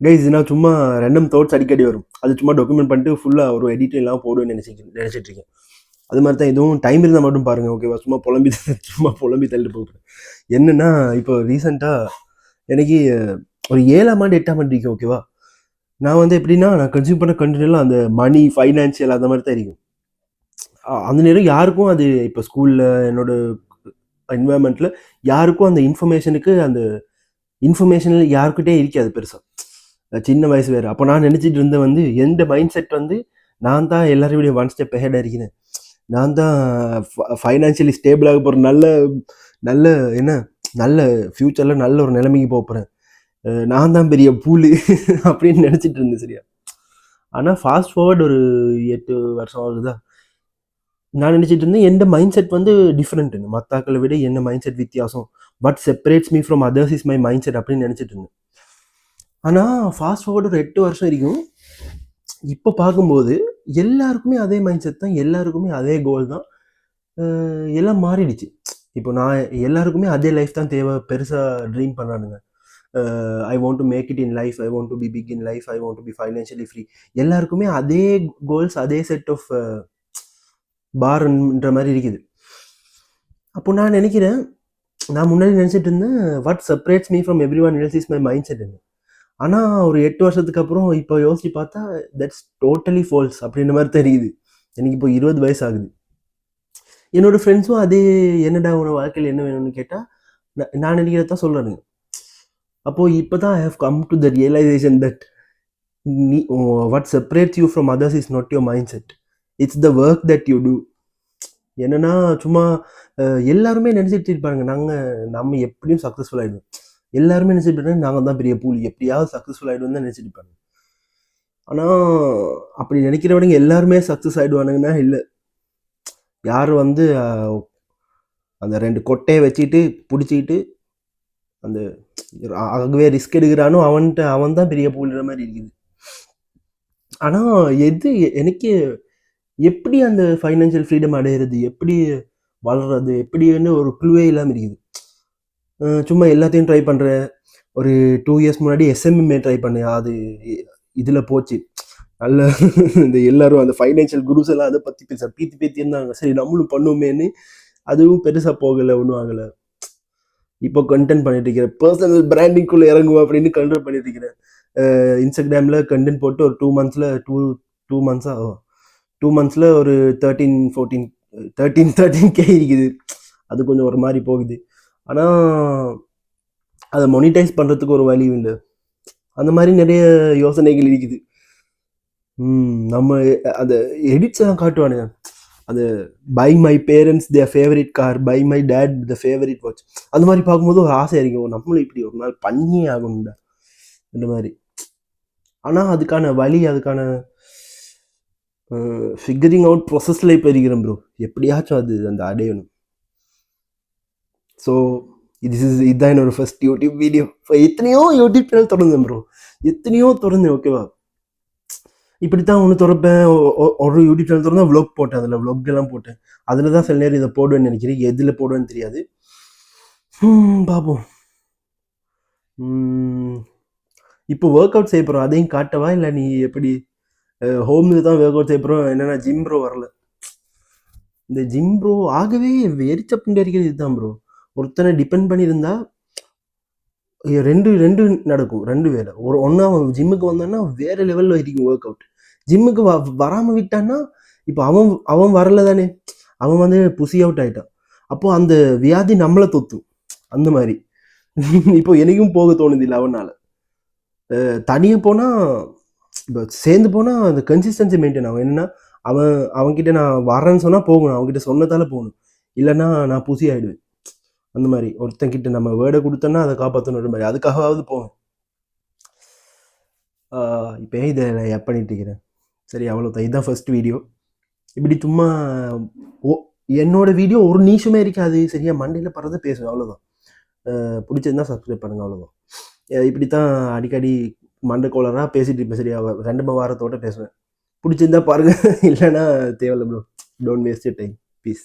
Guys நான் சும்மா ரெண்டும் தாட்ஸ் அடிக்கடி வரும். அது சும்மா டாக்குமெண்ட் பண்ணிட்டு ஃபுல்லாக ஒரு எடிட் எல்லாம் போடுவேன்னு நினச்சிட்டு இருக்கேன். அது மாதிரி தான் இதுவும் டைம் இருந்தால் மட்டும் பாருங்கள் ஓகேவா. சும்மா புலம்பி தள்ளிட்டு போகிறேன். என்னன்னா இப்போ ரீசெண்டாக எனக்கு ஒரு 7ஆம் ஆண்டு 8ஆம் ஆண்டு இருக்கு ஓகேவா. நான் வந்து எப்படின்னா நான் கன்சியூம் பண்ண கண்டினியூலாம் அந்த மணி ஃபைனான்சியல் அந்த மாதிரி தான் இருக்கும். அந்த நேரம் யாருக்கும் அது இப்போ ஸ்கூலில் என்னோட என்வாயன்மெண்ட்டில் யாருக்கும் அந்த இன்ஃபர்மேஷனில் யாருக்கிட்டே இருக்காது பெருசாக. சின்ன வயசு வேறு. அப்போ நான் நினச்சிட்டு இருந்தேன் வந்து எந்த மைண்ட் செட் வந்து நான் தான் எல்லாரையும் விட ஒன் ஸ்டெப் ஹெடாக இருக்கிறேன். நான் தான் ஃபைனான்சியலி ஸ்டேபிளாக போகிறேன். நல்ல நல்ல என்ன நல்ல ஃப்யூச்சரில் நல்ல ஒரு நிலைமைக்கு போகிறேன். நான் தான் பெரிய பூலு அப்படின்னு நினச்சிட்டு இருந்தேன் சரியா. ஆனால் ஃபாஸ்ட் ஃபார்வர்ட் ஒரு 8 வருஷம் ஆகுதா, நான் நினச்சிட்டு இருந்தேன் எந்த மைண்ட் செட் வந்து டிஃப்ரெண்ட்டுன்னு, மற்றாக்களை விட என்ன மைண்ட் செட் வித்தியாசம், what separates me from others is my mind set அப்படின்னு நினச்சிட்டு இருந்தேன். ஆனால் ஃபாஸ்ட் ஃபார்வர்டு ஒரு 8 வருஷம் வரைக்கும் இப்போ பார்க்கும்போது எல்லாருக்குமே அதே மைண்ட் செட் தான், எல்லாருக்குமே அதே கோல் தான். எல்லாம் மாறிடுச்சு. இப்போ நான் எல்லாருக்குமே அதே லைஃப் தான் தேவை, பெருசாக ட்ரீம் பண்ணானுங்க. I want to make it in life, I want to be big in life, I want to be financially free. எல்லாருக்குமே அதே கோல்ஸ், அதே செட் ஆஃப் பார்ன்ற மாதிரி இருக்குது. அப்போ நான் நினைக்கிறேன், நான் முன்னாடி நினச்சிட்டு இருந்தேன் what separates me from everyone else is my mind செட்னு. ஆனால் ஒரு 8 வருஷத்துக்கு அப்புறம் இப்போ யோசிச்சு பார்த்தா தட்ஸ் டோட்டலி ஃபால்ஸ் அப்படின்ற மாதிரி தெரியுது. எனக்கு இப்போ 20 வயசு ஆகுது. என்னோட ஃப்ரெண்ட்ஸும் அதே என்னடா உன வாழ்க்கையில் என்ன வேணும்னு கேட்டால் நான் நினைக்கிறதான் சொல்கிறானுங்க. அப்போது இப்போ தான் I have come to the realisation that what separates you from others is not your mindset, it's the work that you do. என்னன்னா சும்மா எல்லாருமே நினச்சிட்டு இருப்பாங்க நம்ம எப்படியும் சக்ஸஸ்ஃபுல் ஆகிடுவோம். எல்லாருமே நினச்சிட்டு இருப்பாங்க நாங்கள் தான் பெரிய பூலி, எப்படியாவது சக்ஸஸ்ஃபுல் ஆகிடுவோம் தான் நினச்சிட்டு இருப்பாங்க. ஆனால் அப்படி நினைக்கிறவனுங்க எல்லாருமே சக்ஸஸ் ஆகிடுவானுங்கன்னா இல்லை. யார் வந்து அந்த 2 கொட்டையை வச்சுட்டு பிடிச்சிக்கிட்டு அந்த ஆகவே ரிஸ்க் எடுக்கிறானோ அவன் தான் பெரிய பூலிற மாதிரி இருக்குது. ஆனால் எனக்கு எப்படி அந்த ஃபைனான்சியல் ஃப்ரீடம் அடையிறது, எப்படி வளர்றது, எப்படின்னு ஒரு க்ளூவே இல்லாமல் இருக்குது. சும்மா எல்லாத்தையும் ட்ரை பண்ணுறேன். ஒரு 2 இயர்ஸ் முன்னாடி எஸ்எம்எம்ஏ ட்ரை பண்ணேன். அது இதில் போச்சு நல்ல. இந்த எல்லாரும் அந்த ஃபைனான்சியல் குரூஸ் எல்லாம் அதை பற்றி பேத்தி இருந்தாங்க. சரி நம்மளும் பண்ணுவோமேன்னு அதுவும் பெருசாக போகலை, ஒன்றும் ஆகலை. இப்போ கண்டென்ட் பண்ணிட்டு இருக்கிறேன், பர்சனல் பிராண்டிங்குள்ளே இறங்குவோம் அப்படின்னு கண்டென்ட் பண்ணிட்டு இருக்கிறேன். இன்ஸ்டாகிராமில் கண்டென்ட் போட்டு ஒரு 2 மந்த்ஸில் ஒரு 13K இருக்குது. அது கொஞ்சம் ஒரு மாதிரி போகுது. ஆனால் அதை மொனிடைஸ் பண்ணுறதுக்கு ஒரு வழி இல்லை. அந்த மாதிரி நிறைய யோசனைகள் இருக்குது. நம்ம அந்த எடிட்ஸ் எல்லாம் காட்டுவானுங்க. அது buy my parents their favourite car, buy my dad the favourite watch. அந்த மாதிரி பார்க்கும்போது ஒரு ஆசை இருக்கும், நம்மளும் இப்படி ஒரு நாள் பண்ணியே ஆகணும்டா இந்த மாதிரி. ஆனால் அதுக்கான வழி, அதுக்கான ஃபிகரிங் அவுட் ப்ரொசஸில் இப்போ இருக்கிறேன் ப்ரோ. எப்படியாச்சும் அந்த அடையணும். ஸோ இதுதான் என்னோட ஃபர்ஸ்ட் யூடியூப் வீடியோ. எத்தனையோ யூடியூப் சேனல் திறந்தேன் ப்ரோ, எத்தனையோ திறந்தேன் ஓகேவா. இப்படித்தான் ஒன்று திறப்பேன், ஒரு யூடியூப் சேனல் திறந்தா விளாக் போட்டேன், அதில் விளாக் எல்லாம் போட்டேன். அதில் தான் சில நேரம் இதை போடுவேன்னு நினைக்கிறேன், எதில் போடுவேன்னு தெரியாது. பார்ப்போம். இப்போ ஒர்க் அவுட் செய்ய போகிறோம், அதையும் காட்டவா இல்லை நீ எப்படி ஹோமில் தான் ஒர்க் அவுட் செய்ய போகிறோம்? என்னென்னா ஜிம் ப்ரோ வரல. இந்த ஜிம் ப்ரோ ஆகவே எரிச்சப்புண்டு இருக்கிறது இதுதான் ப்ரோ. ஒருத்தனை டிபெண்ட் பண்ணியிருந்தா ரெண்டு நடக்கும், 2 வேலை. ஒன்றா ஜிம்முக்கு வந்தான்னா வேற லெவலில் இருக்கும் ஒர்க் அவுட். ஜிம்முக்கு வராமல் விட்டான்னா இப்போ அவன் வரல தானே, அவன் வந்து புசி அவுட் ஆகிட்டான். அப்போ அந்த வியாதி நம்மளை தொத்தும். அந்த மாதிரி இப்போ எனக்கும் போக தோணுதில்லை அவனால். தனியாக போனால் இப்போ சேர்ந்து போனால் அந்த கன்சிஸ்டன்சி மெயின்டைன் ஆகும். என்னென்னா அவன்கிட்ட நான் வரேன்னு சொன்னால் போகணும், அவன்கிட்ட சொன்னதால போகணும், இல்லைன்னா நான் புசி ஆகிடுவேன். அந்த மாதிரி ஒருத்தங்கிட்ட நம்ம வேர்டை கொடுத்தோன்னா அதை காப்பாற்றணும் மாதிரி, அதுக்காகவாவது போவேன். இப்போ இதை நான் பண்ணிட்டு இருக்கிறேன். சரி அவ்வளோதான், இதுதான் ஃபர்ஸ்ட் வீடியோ. இப்படி சும்மா என்னோட வீடியோ ஒரு நிமிஷமே இருக்காது சரியா, மண்டையில் பறந்து பேசுவேன் அவ்வளோதான். பிடிச்சிருந்தா சப்ஸ்கிரைப் பண்ணுங்க, அவ்வளோதான். இப்படித்தான் அடிக்கடி மண்டை கோளராக பேசிட்டு இருப்பேன் சரியா, 2 வாரத்தோட பேசுவேன். பிடிச்சிருந்தா பாருங்க, இல்லைன்னா தேவையில்லை bro, don't waste your time. Piece.